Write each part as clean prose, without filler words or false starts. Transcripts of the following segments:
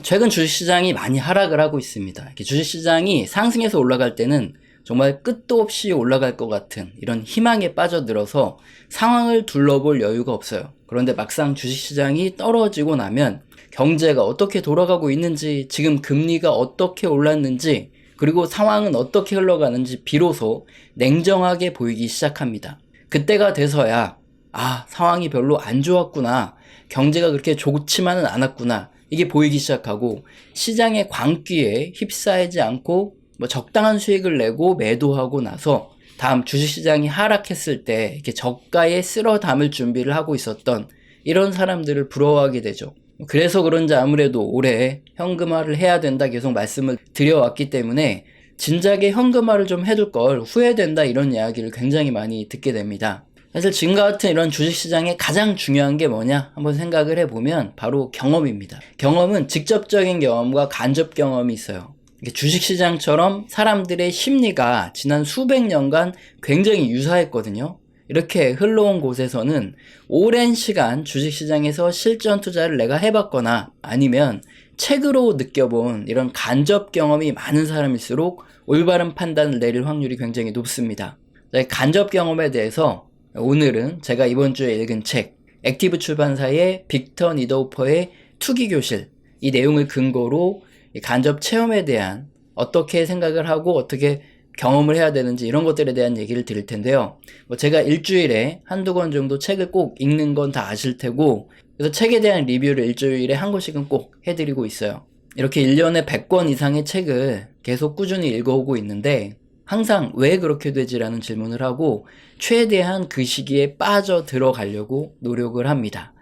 최근 주식시장이 많이 하락을 하고 있습니다. 이렇게 주식시장이 상승해서 올라갈 때는 정말 끝도 없이 올라갈 것 같은 이런 희망에 빠져들어서 상황을 둘러볼 여유가 없어요. 그런데 막상 주식시장이 떨어지고 나면 경제가 어떻게 돌아가고 있는지, 지금 금리가 어떻게 올랐는지, 그리고 상황은 어떻게 흘러가는지 비로소 냉정하게 보이기 시작합니다. 그때가 돼서야 상황이 별로 안 좋았구나, 경제가 그렇게 좋지만은 않았구나, 이게 보이기 시작하고 시장의 광기에 휩싸이지 않고 적당한 수익을 내고 매도하고 나서 다음 주식시장이 하락했을 때 이렇게 저가에 쓸어 담을 준비를 하고 있었던 이런 사람들을 부러워하게 되죠. 그래서 그런지 아무래도 올해 현금화를 해야 된다 계속 말씀을 드려왔기 때문에 진작에 현금화를 좀 해둘 걸 후회된다, 이런 이야기를 굉장히 많이 듣게 됩니다. 사실 지금과 같은 이런 주식시장의 가장 중요한 게 뭐냐 한번 생각을 해보면 바로 경험입니다. 경험은 직접적인 경험과 간접 경험이 있어요. 주식시장처럼 사람들의 심리가 지난 수백 년간 굉장히 유사했거든요. 이렇게 흘러온 곳에서는 오랜 시간 주식시장에서 실전 투자를 내가 해봤거나 아니면 책으로 느껴본 이런 간접 경험이 많은 사람일수록 올바른 판단을 내릴 확률이 굉장히 높습니다. 간접 경험에 대해서 오늘은 제가 이번 주에 읽은 책, 액티브 출판사의 빅터 니더우퍼의 투기교실, 이 내용을 근거로 간접 체험에 대한 어떻게 생각을 하고 어떻게 경험을 해야 되는지 이런 것들에 대한 얘기를 드릴 텐데요. 제가 일주일에 한두 권 정도 책을 꼭 읽는 건 다 아실 테고, 그래서 책에 대한 리뷰를 일주일에 한 권씩은 꼭 해드리고 있어요. 이렇게 1년에 100권 이상의 책을 계속 꾸준히 읽어오고 있는데 항상 왜 그렇게 되지라는 질문을 하고 최대한 그 시기에 빠져 들어가려고 노력을 합니다.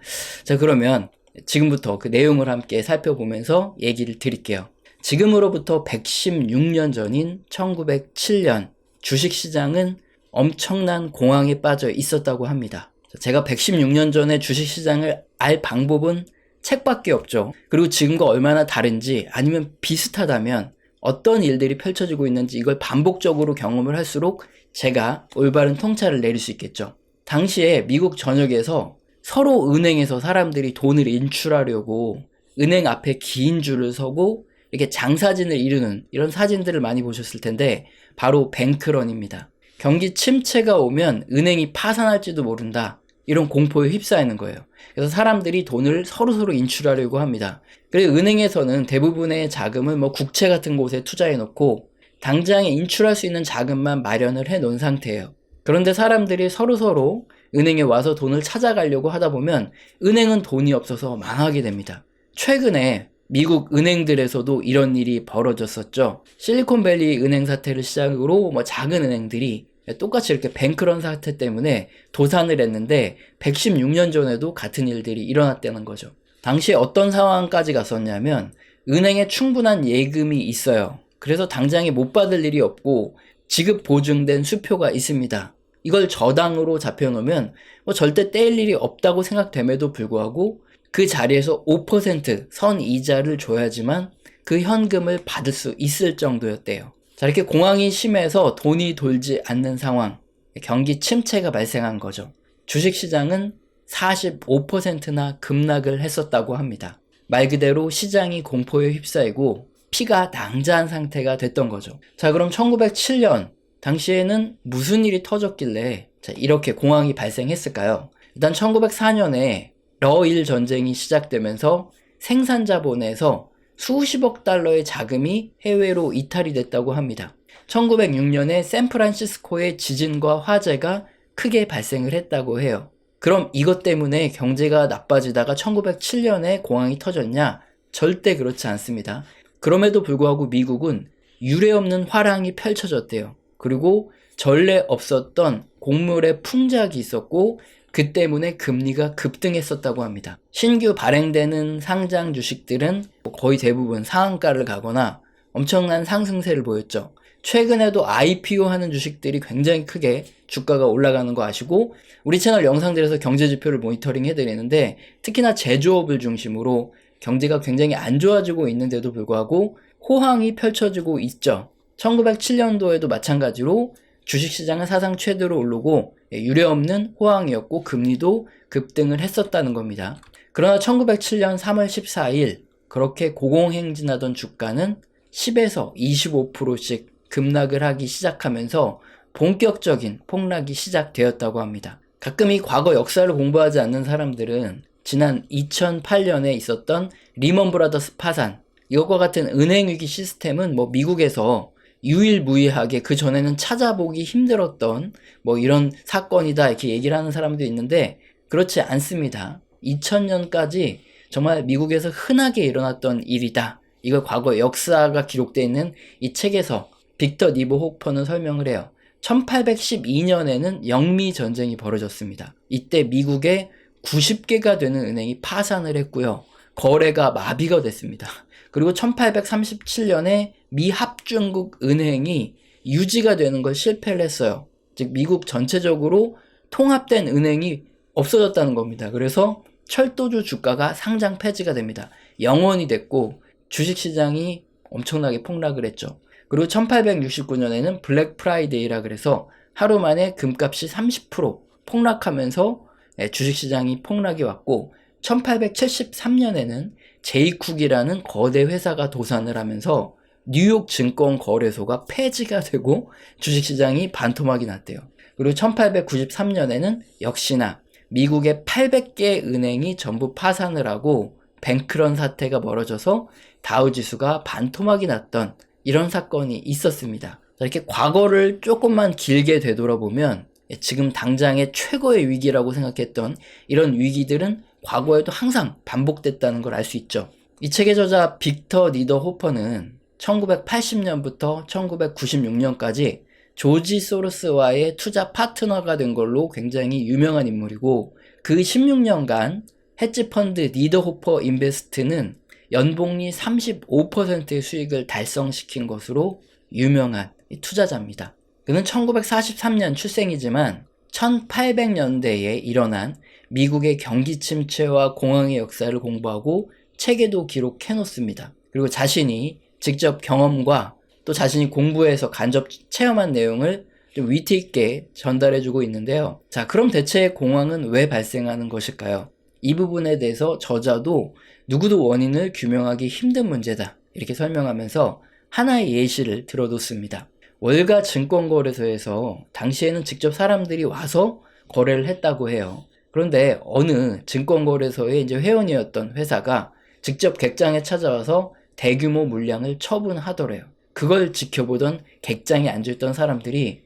자, 그러면 지금부터 그 내용을 함께 살펴보면서 얘기를 드릴게요. 지금으로부터 116년 전인 1907년 주식시장은 엄청난 공황에 빠져 있었다고 합니다. 제가 116년 전에 주식시장을 알 방법은 책밖에 없죠. 그리고 지금과 얼마나 다른지 아니면 비슷하다면 어떤 일들이 펼쳐지고 있는지 이걸 반복적으로 경험을 할수록 제가 올바른 통찰을 내릴 수 있겠죠. 당시에 미국 전역에서 서로 은행에서 사람들이 돈을 인출하려고 은행 앞에 긴 줄을 서고 이렇게 장사진을 이루는 이런 사진들을 많이 보셨을 텐데 바로 뱅크런입니다. 경기 침체가 오면 은행이 파산할지도 모른다, 이런 공포에 휩싸이는 거예요. 그래서 사람들이 돈을 서로서로 인출하려고 합니다. 그래서 은행에서는 대부분의 자금을 국채 같은 곳에 투자해 놓고 당장에 인출할 수 있는 자금만 마련을 해 놓은 상태예요. 그런데 사람들이 서로서로 은행에 와서 돈을 찾아가려고 하다 보면 은행은 돈이 없어서 망하게 됩니다. 최근에 미국 은행들에서도 이런 일이 벌어졌었죠. 실리콘밸리 은행 사태를 시작으로 작은 은행들이 똑같이 이렇게 뱅크런 사태 때문에 도산을 했는데 116년 전에도 같은 일들이 일어났다는 거죠. 당시에 어떤 상황까지 갔었냐면 은행에 충분한 예금이 있어요. 그래서 당장에 못 받을 일이 없고 지급 보증된 수표가 있습니다. 이걸 저당으로 잡혀놓으면 절대 떼일 일이 없다고 생각됨에도 불구하고 그 자리에서 5% 선이자를 줘야지만 그 현금을 받을 수 있을 정도였대요. 자, 이렇게 공황이 심해서 돈이 돌지 않는 상황, 경기 침체가 발생한 거죠. 주식시장은 45%나 급락을 했었다고 합니다. 말 그대로 시장이 공포에 휩싸이고 피가 낭자한 상태가 됐던 거죠. 자, 그럼 1907년 당시에는 무슨 일이 터졌길래 이렇게 공황이 발생했을까요? 일단 1904년에 러일 전쟁이 시작되면서 생산자본에서 수십억 달러의 자금이 해외로 이탈이 됐다고 합니다. 1906년에 샌프란시스코의 지진과 화재가 크게 발생을 했다고 해요. 그럼 이것 때문에 경제가 나빠지다가 1907년에 공황이 터졌냐? 절대 그렇지 않습니다. 그럼에도 불구하고 미국은 유례없는 화랑이 펼쳐졌대요. 그리고 전례 없었던 곡물의 풍작이 있었고 그 때문에 금리가 급등했었다고 합니다. 신규 발행되는 상장 주식들은 거의 대부분 상한가를 가거나 엄청난 상승세를 보였죠. 최근에도 IPO 하는 주식들이 굉장히 크게 주가가 올라가는 거 아시고, 우리 채널 영상들에서 경제지표를 모니터링 해드리는데 특히나 제조업을 중심으로 경제가 굉장히 안 좋아지고 있는데도 불구하고 호황이 펼쳐지고 있죠. 1907년도에도 마찬가지로 주식시장은 사상 최대로 오르고 유례없는 호황이었고 금리도 급등을 했었다는 겁니다. 그러나 1907년 3월 14일 그렇게 고공행진하던 주가는 10에서 25%씩 급락을 하기 시작하면서 본격적인 폭락이 시작되었다고 합니다. 가끔 이 과거 역사를 공부하지 않는 사람들은 지난 2008년에 있었던 리먼 브라더스 파산, 이것과 같은 은행위기 시스템은 미국에서 유일무이하게 그 전에는 찾아보기 힘들었던 이런 사건이다 이렇게 얘기를 하는 사람도 있는데, 그렇지 않습니다. 2000년까지 정말 미국에서 흔하게 일어났던 일이다. 이걸 과거 역사가 기록되어 있는 이 책에서 빅터 니버 호퍼는 설명을 해요. 1812년에는 영미 전쟁이 벌어졌습니다. 이때 미국의 90개가 되는 은행이 파산을 했고요. 거래가 마비가 됐습니다. 그리고 1837년에 미 합중국 은행이 유지가 되는 걸 실패를 했어요. 즉 미국 전체적으로 통합된 은행이 없어졌다는 겁니다. 그래서 철도주 주가가 상장 폐지가 됩니다. 영원이 됐고 주식시장이 엄청나게 폭락을 했죠. 그리고 1869년에는 블랙 프라이데이라 그래서 하루 만에 금값이 30% 폭락하면서 주식시장이 폭락이 왔고, 1873년에는 제이쿡이라는 거대 회사가 도산을 하면서 뉴욕 증권거래소가 폐지가 되고 주식시장이 반토막이 났대요. 그리고 1893년에는 역시나 미국의 800개 은행이 전부 파산을 하고 뱅크런 사태가 벌어져서 다우지수가 반토막이 났던 이런 사건이 있었습니다. 이렇게 과거를 조금만 길게 되돌아보면 지금 당장의 최고의 위기라고 생각했던 이런 위기들은 과거에도 항상 반복됐다는 걸 알 수 있죠. 이 책의 저자 빅터 니더 호퍼는 1980년부터 1996년까지 조지 소로스와의 투자 파트너가 된 걸로 굉장히 유명한 인물이고, 그 16년간 헤지펀드 니더 호퍼 인베스트는 연복리 35%의 수익을 달성시킨 것으로 유명한 투자자입니다. 그는 1943년 출생이지만 1800년대에 일어난 미국의 경기 침체와 공황의 역사를 공부하고 책에도 기록해 놓습니다. 그리고 자신이 직접 경험과 또 자신이 공부해서 간접 체험한 내용을 좀 위트 있게 전달해주고 있는데요. 자, 그럼 대체 공황은 왜 발생하는 것일까요? 이 부분에 대해서 저자도 누구도 원인을 규명하기 힘든 문제다 이렇게 설명하면서 하나의 예시를 들어뒀습니다. 월가 증권거래소에서 당시에는 직접 사람들이 와서 거래를 했다고 해요. 그런데 어느 증권거래소의 이제 회원이었던 회사가 직접 객장에 찾아와서 대규모 물량을 처분하더래요. 그걸 지켜보던 객장에 앉아있던 사람들이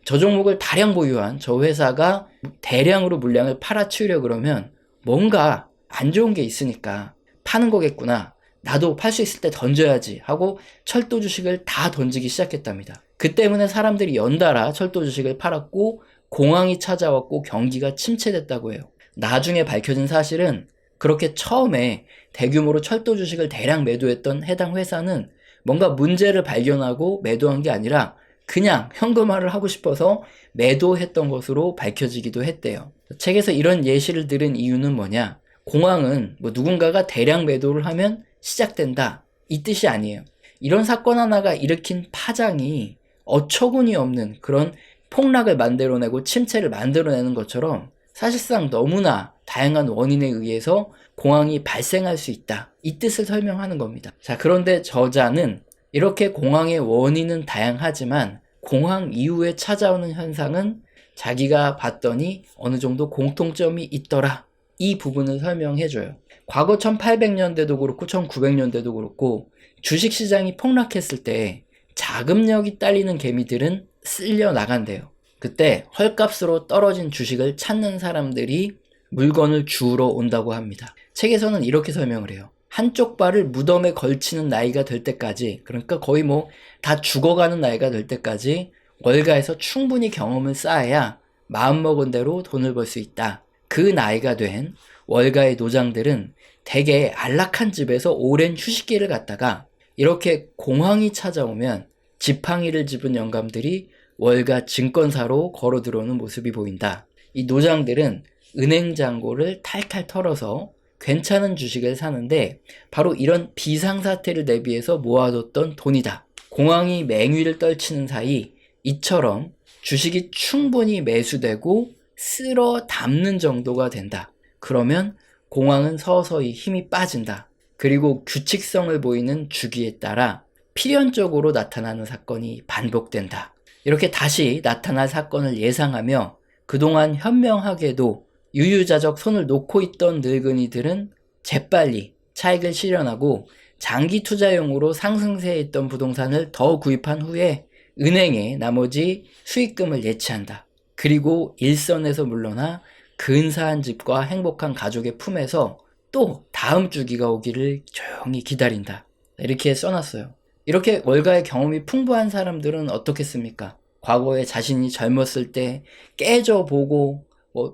저 종목을 다량 보유한 저 회사가 대량으로 물량을 팔아치우려 그러면 뭔가 안 좋은 게 있으니까 파는 거겠구나. 나도 팔 수 있을 때 던져야지 하고 철도 주식을 다 던지기 시작했답니다. 그 때문에 사람들이 연달아 철도 주식을 팔았고 공황이 찾아왔고 경기가 침체됐다고 해요. 나중에 밝혀진 사실은 그렇게 처음에 대규모로 철도 주식을 대량 매도했던 해당 회사는 뭔가 문제를 발견하고 매도한 게 아니라 그냥 현금화를 하고 싶어서 매도했던 것으로 밝혀지기도 했대요. 책에서 이런 예시를 들은 이유는 뭐냐? 공황은 누군가가 대량 매도를 하면 시작된다 이 뜻이 아니에요. 이런 사건 하나가 일으킨 파장이 어처구니 없는 그런 폭락을 만들어내고 침체를 만들어내는 것처럼 사실상 너무나 다양한 원인에 의해서 공황이 발생할 수 있다 이 뜻을 설명하는 겁니다. 자, 그런데 저자는 이렇게 공황의 원인은 다양하지만 공황 이후에 찾아오는 현상은 자기가 봤더니 어느 정도 공통점이 있더라 이 부분을 설명해줘요. 과거 1800년대도 그렇고 1900년대도 그렇고 주식시장이 폭락했을 때 자금력이 딸리는 개미들은 쓸려 나간대요. 그때 헐값으로 떨어진 주식을 찾는 사람들이 물건을 주우러 온다고 합니다. 책에서는 이렇게 설명을 해요. 한쪽 발을 무덤에 걸치는 나이가 될 때까지, 그러니까 거의 다 죽어가는 나이가 될 때까지 월가에서 충분히 경험을 쌓아야 마음먹은 대로 돈을 벌 수 있다. 그 나이가 된 월가의 노장들은 대개 안락한 집에서 오랜 휴식기를 갖다가 이렇게 공황이 찾아오면 지팡이를 집은 영감들이 월가 증권사로 걸어 들어오는 모습이 보인다. 이 노장들은 은행 잔고를 탈탈 털어서 괜찮은 주식을 사는데 바로 이런 비상사태를 대비해서 모아뒀던 돈이다. 공황이 맹위를 떨치는 사이 이처럼 주식이 충분히 매수되고 쓸어 담는 정도가 된다. 그러면 공황은 서서히 힘이 빠진다. 그리고 규칙성을 보이는 주기에 따라 필연적으로 나타나는 사건이 반복된다. 이렇게 다시 나타날 사건을 예상하며 그동안 현명하게도 유유자적 손을 놓고 있던 늙은이들은 재빨리 차익을 실현하고 장기 투자용으로 상승세에 있던 부동산을 더 구입한 후에 은행에 나머지 수익금을 예치한다. 그리고 일선에서 물러나 근사한 집과 행복한 가족의 품에서 또 다음 주기가 오기를 조용히 기다린다. 이렇게 써놨어요. 이렇게 월가의 경험이 풍부한 사람들은 어떻겠습니까? 과거에 자신이 젊었을 때 깨져보고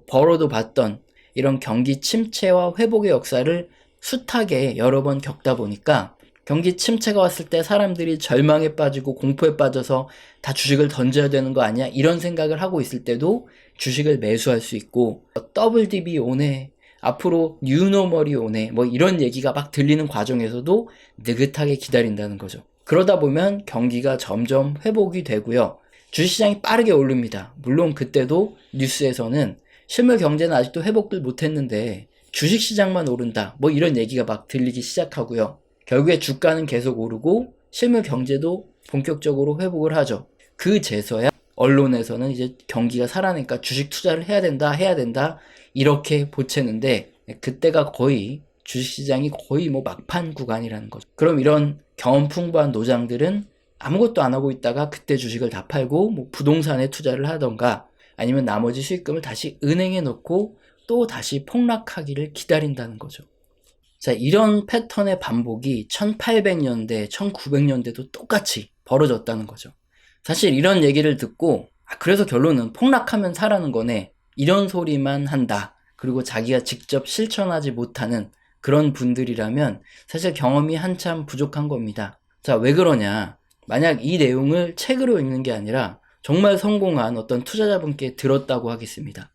벌어도 봤던 이런 경기 침체와 회복의 역사를 숱하게 여러 번 겪다 보니까 경기 침체가 왔을 때 사람들이 절망에 빠지고 공포에 빠져서 다 주식을 던져야 되는 거 아니야? 이런 생각을 하고 있을 때도 주식을 매수할 수 있고 더블 딥이 오네, 앞으로 뉴노멀이 오네, 이런 얘기가 막 들리는 과정에서도 느긋하게 기다린다는 거죠. 그러다 보면 경기가 점점 회복이 되고요. 주식시장이 빠르게 오릅니다. 물론 그때도 뉴스에서는 실물 경제는 아직도 회복을 못했는데 주식시장만 오른다, 이런 얘기가 막 들리기 시작하고요. 결국에 주가는 계속 오르고 실물 경제도 본격적으로 회복을 하죠. 그제서야 언론에서는 이제 경기가 살아나니까 주식 투자를 해야 된다 이렇게 보채는데, 그때가 거의 주식시장이 거의 막판 구간이라는 거죠. 그럼 이런 경험 풍부한 노장들은 아무것도 안 하고 있다가 그때 주식을 다 팔고 부동산에 투자를 하던가 아니면 나머지 수익금을 다시 은행에 넣고 또 다시 폭락하기를 기다린다는 거죠. 자, 이런 패턴의 반복이 1800년대, 1900년대도 똑같이 벌어졌다는 거죠. 사실 이런 얘기를 듣고 그래서 결론은 폭락하면 사라는 거네, 이런 소리만 한다, 그리고 자기가 직접 실천하지 못하는 그런 분들이라면 사실 경험이 한참 부족한 겁니다. 자, 왜 그러냐? 만약 이 내용을 책으로 읽는 게 아니라 정말 성공한 어떤 투자자분께 들었다고 하겠습니다.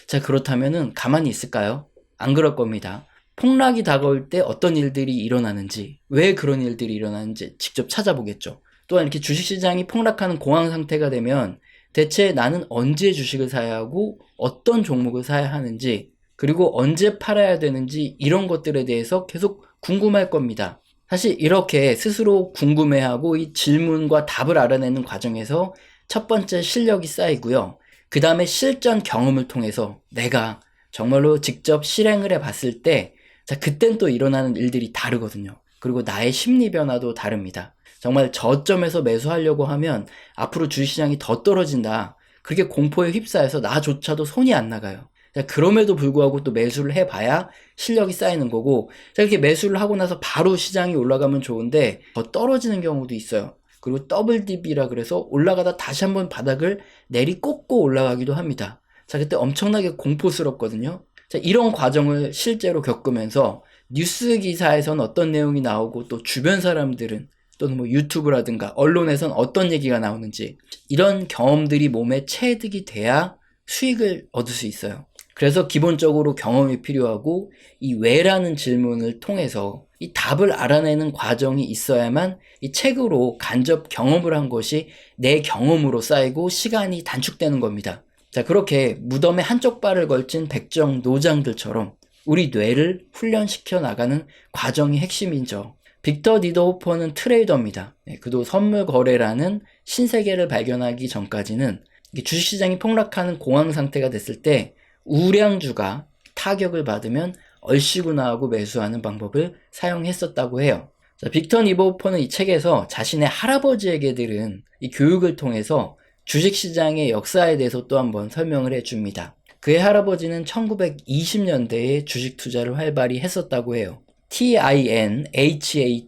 자, 그렇다면은 가만히 있을까요? 안 그럴 겁니다. 폭락이 다가올 때 어떤 일들이 일어나는지, 왜 그런 일들이 일어나는지 직접 찾아보겠죠. 또한 이렇게 주식시장이 폭락하는 공황 상태가 되면 대체 나는 언제 주식을 사야 하고 어떤 종목을 사야 하는지, 그리고 언제 팔아야 되는지, 이런 것들에 대해서 계속 궁금할 겁니다. 사실 이렇게 스스로 궁금해하고 이 질문과 답을 알아내는 과정에서 첫 번째 실력이 쌓이고요. 그 다음에 실전 경험을 통해서 내가 정말로 직접 실행을 해봤을 때, 자, 그땐 또 일어나는 일들이 다르거든요. 그리고 나의 심리 변화도 다릅니다. 정말 저점에서 매수하려고 하면 앞으로 주식시장이 더 떨어진다, 그렇게 공포에 휩싸여서 나조차도 손이 안 나가요. 자, 그럼에도 불구하고 또 매수를 해봐야 실력이 쌓이는 거고, 자, 이렇게 매수를 하고 나서 바로 시장이 올라가면 좋은데 더 떨어지는 경우도 있어요. 그리고 더블 딥이라 그래서 올라가다 다시 한번 바닥을 내리꽂고 올라가기도 합니다. 자, 그때 엄청나게 공포스럽거든요. 자, 이런 과정을 실제로 겪으면서 뉴스 기사에서는 어떤 내용이 나오고 또 주변 사람들은 또는 유튜브라든가 언론에선 어떤 얘기가 나오는지, 이런 경험들이 몸에 체득이 돼야 수익을 얻을 수 있어요. 그래서 기본적으로 경험이 필요하고 이 왜라는 질문을 통해서 이 답을 알아내는 과정이 있어야만 이 책으로 간접 경험을 한 것이 내 경험으로 쌓이고 시간이 단축되는 겁니다. 자, 그렇게 무덤에 한쪽 발을 걸친 백정 노장들처럼 우리 뇌를 훈련시켜 나가는 과정이 핵심이죠. 빅터 니더호퍼는 트레이더입니다. 그도 선물 거래라는 신세계를 발견하기 전까지는 주식시장이 폭락하는 공황 상태가 됐을 때 우량주가 타격을 받으면 얼씨구나 하고 매수하는 방법을 사용했었다고 해요. 자, 빅터 니더호퍼는 이 책에서 자신의 할아버지에게 들은 이 교육을 통해서 주식시장의 역사에 대해서 또 한번 설명을 해줍니다. 그의 할아버지는 1920년대에 주식 투자를 활발히 했었다고 해요. TINHAT,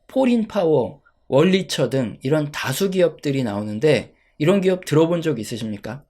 포린파워, 원리처 등 이런 다수 기업들이 나오는데, 이런 기업 들어본 적 있으십니까?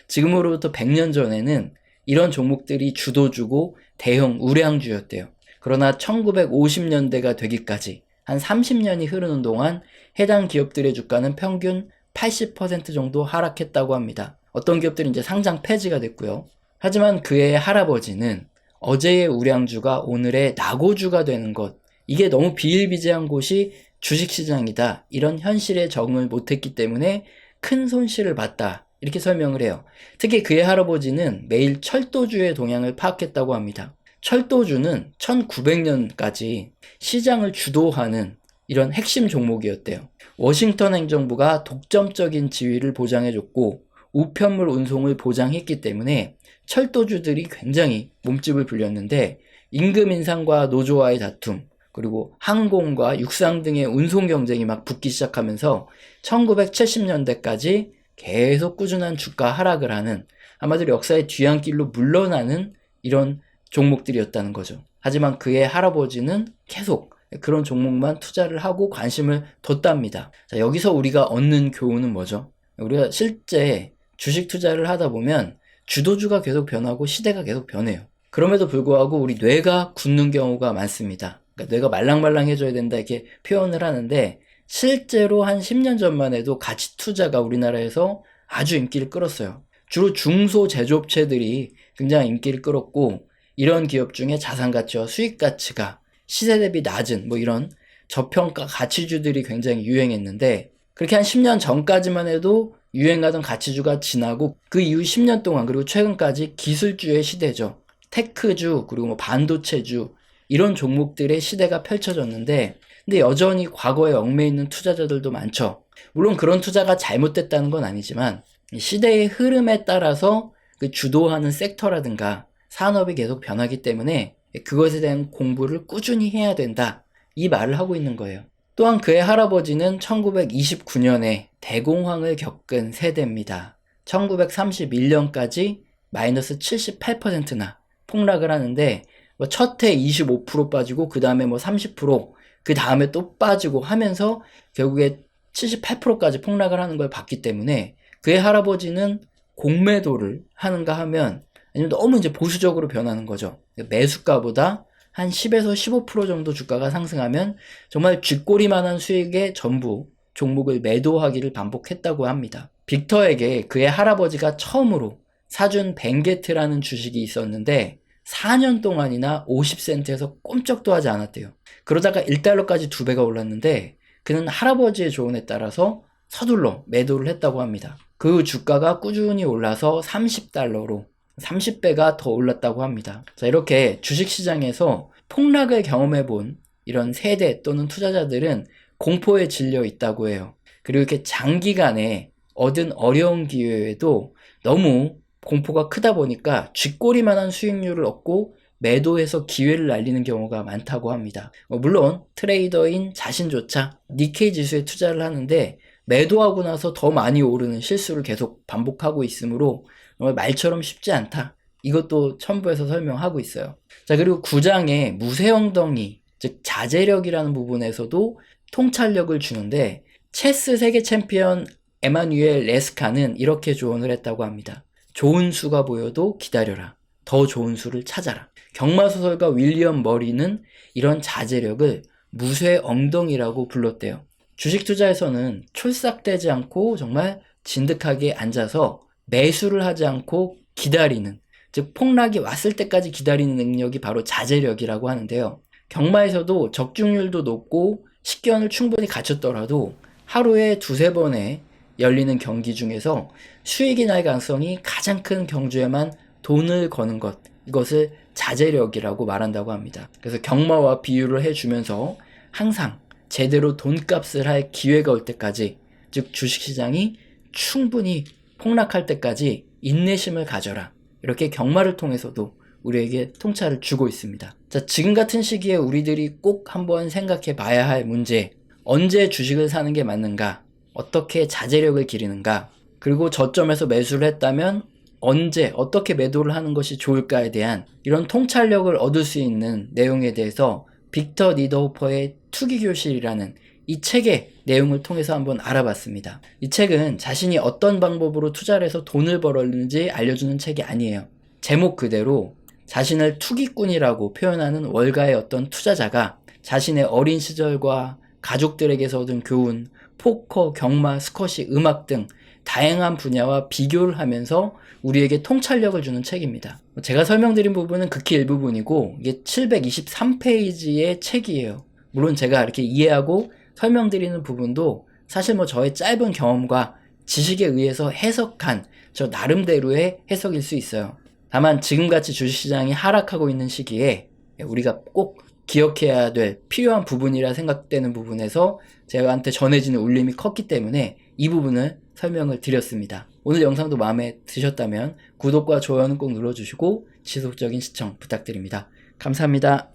지금으로부터 100년 전에는 이런 종목들이 주도주고 대형 우량주였대요. 그러나 1950년대가 되기까지 한 30년이 흐르는 동안 해당 기업들의 주가는 평균 80% 정도 하락했다고 합니다. 어떤 기업들은 이제 상장 폐지가 됐고요. 하지만 그의 할아버지는 어제의 우량주가 오늘의 낙오주가 되는 것, 이게 너무 비일비재한 곳이 주식시장이다, 이런 현실에 적응을 못했기 때문에 큰 손실을 봤다, 이렇게 설명을 해요. 특히 그의 할아버지는 매일 철도주의 동향을 파악했다고 합니다. 철도주는 1900년까지 시장을 주도하는 이런 핵심 종목이었대요. 워싱턴 행정부가 독점적인 지위를 보장해줬고 우편물 운송을 보장했기 때문에 철도주들이 굉장히 몸집을 불렸는데, 임금 인상과 노조와의 다툼, 그리고 항공과 육상 등의 운송 경쟁이 막 붙기 시작하면서 1970년대까지 계속 꾸준한 주가 하락을 하는, 한마디로 역사의 뒤안길로 물러나는 이런 종목들이었다는 거죠. 하지만 그의 할아버지는 계속 그런 종목만 투자를 하고 관심을 뒀답니다. 자, 여기서 우리가 얻는 교훈은 뭐죠? 우리가 실제 주식 투자를 하다 보면 주도주가 계속 변하고 시대가 계속 변해요. 그럼에도 불구하고 우리 뇌가 굳는 경우가 많습니다. 그러니까 뇌가 말랑말랑해져야 된다 이렇게 표현을 하는데, 실제로 한 10년 전만 해도 가치 투자가 우리나라에서 아주 인기를 끌었어요. 주로 중소제조업체들이 굉장히 인기를 끌었고, 이런 기업 중에 자산 가치와 수익 가치가 시세 대비 낮은 이런 저평가 가치주들이 굉장히 유행했는데, 그렇게 한 10년 전까지만 해도 유행하던 가치주가 지나고 그 이후 10년 동안, 그리고 최근까지 기술주의 시대죠. 테크주, 그리고 반도체주, 이런 종목들의 시대가 펼쳐졌는데, 근데 여전히 과거에 얽매여 있는 투자자들도 많죠. 물론 그런 투자가 잘못됐다는 건 아니지만 시대의 흐름에 따라서 그 주도하는 섹터라든가 산업이 계속 변하기 때문에 그것에 대한 공부를 꾸준히 해야 된다, 이 말을 하고 있는 거예요. 또한 그의 할아버지는 1929년에 대공황을 겪은 세대입니다. 1931년까지 마이너스 78%나 폭락을 하는데, 첫 해 25% 빠지고 그 다음에 30%, 그 다음에 또 빠지고 하면서 결국에 78%까지 폭락을 하는 걸 봤기 때문에, 그의 할아버지는 공매도를 하는가 하면, 아니면 너무 이제 보수적으로 변하는 거죠. 매수가보다 한 10에서 15% 정도 주가가 상승하면 정말 쥐꼬리만한 수익의 전부 종목을 매도하기를 반복했다고 합니다. 빅터에게 그의 할아버지가 처음으로 사준 벵게트라는 주식이 있었는데 4년 동안이나 50센트에서 꼼짝도 하지 않았대요. 그러다가 1달러까지 2배가 올랐는데, 그는 할아버지의 조언에 따라서 서둘러 매도를 했다고 합니다. 그 주가가 꾸준히 올라서 30달러로 30배가 더 올랐다고 합니다. 자, 이렇게 주식시장에서 폭락을 경험해본 이런 세대 또는 투자자들은 공포에 질려 있다고 해요. 그리고 이렇게 장기간에 얻은 어려운 기회에도 너무 공포가 크다 보니까 쥐꼬리만한 수익률을 얻고 매도해서 기회를 날리는 경우가 많다고 합니다. 물론 트레이더인 자신조차 니케이 지수에 투자를 하는데 매도하고 나서 더 많이 오르는 실수를 계속 반복하고 있으므로 말처럼 쉽지 않다, 이것도 첨부해서 설명하고 있어요. 자, 그리고 9장의 무쇠엉덩이, 즉 자제력이라는 부분에서도 통찰력을 주는데, 체스 세계 챔피언 에마뉴엘 레스카는 이렇게 조언을 했다고 합니다. 좋은 수가 보여도 기다려라. 더 좋은 수를 찾아라. 경마소설가 윌리엄 머리는 이런 자제력을 무쇠 엉덩이라고 불렀대요. 주식 투자에서는 촐싹대지 않고 정말 진득하게 앉아서 매수를 하지 않고 기다리는, 즉 폭락이 왔을 때까지 기다리는 능력이 바로 자제력이라고 하는데요. 경마에서도 적중률도 높고 식견을 충분히 갖췄더라도 하루에 2-3번의 열리는 경기 중에서 수익이 날 가능성이 가장 큰 경주에만 돈을 거는 것, 이것을 자제력이라고 말한다고 합니다. 그래서 경마와 비유를 해주면서 항상 제대로 돈값을 할 기회가 올 때까지, 즉 주식시장이 충분히 폭락할 때까지 인내심을 가져라, 이렇게 경마를 통해서도 우리에게 통찰을 주고 있습니다. 자, 지금 같은 시기에 우리들이 꼭 한번 생각해 봐야 할 문제, 언제 주식을 사는 게 맞는가, 어떻게 자제력을 기르는가, 그리고 저점에서 매수를 했다면 언제 어떻게 매도를 하는 것이 좋을까에 대한 이런 통찰력을 얻을 수 있는 내용에 대해서 빅터 니더호퍼의 투기교실이라는 이 책의 내용을 통해서 한번 알아봤습니다. 이 책은 자신이 어떤 방법으로 투자를 해서 돈을 벌었는지 알려주는 책이 아니에요. 제목 그대로 자신을 투기꾼이라고 표현하는 월가의 어떤 투자자가 자신의 어린 시절과 가족들에게서 얻은 교훈, 포커, 경마, 스쿼시, 음악 등 다양한 분야와 비교를 하면서 우리에게 통찰력을 주는 책입니다. 제가 설명드린 부분은 극히 일부분이고 이게 723페이지의 책이에요. 물론 제가 이렇게 이해하고 설명드리는 부분도 사실 저의 짧은 경험과 지식에 의해서 해석한 저 나름대로의 해석일 수 있어요. 다만 지금같이 주식시장이 하락하고 있는 시기에 우리가 꼭 기억해야 될 필요한 부분이라 생각되는 부분에서 제가한테 전해지는 울림이 컸기 때문에 이 부분을 설명을 드렸습니다. 오늘 영상도 마음에 드셨다면 구독과 좋아요는 꼭 눌러주시고 지속적인 시청 부탁드립니다. 감사합니다.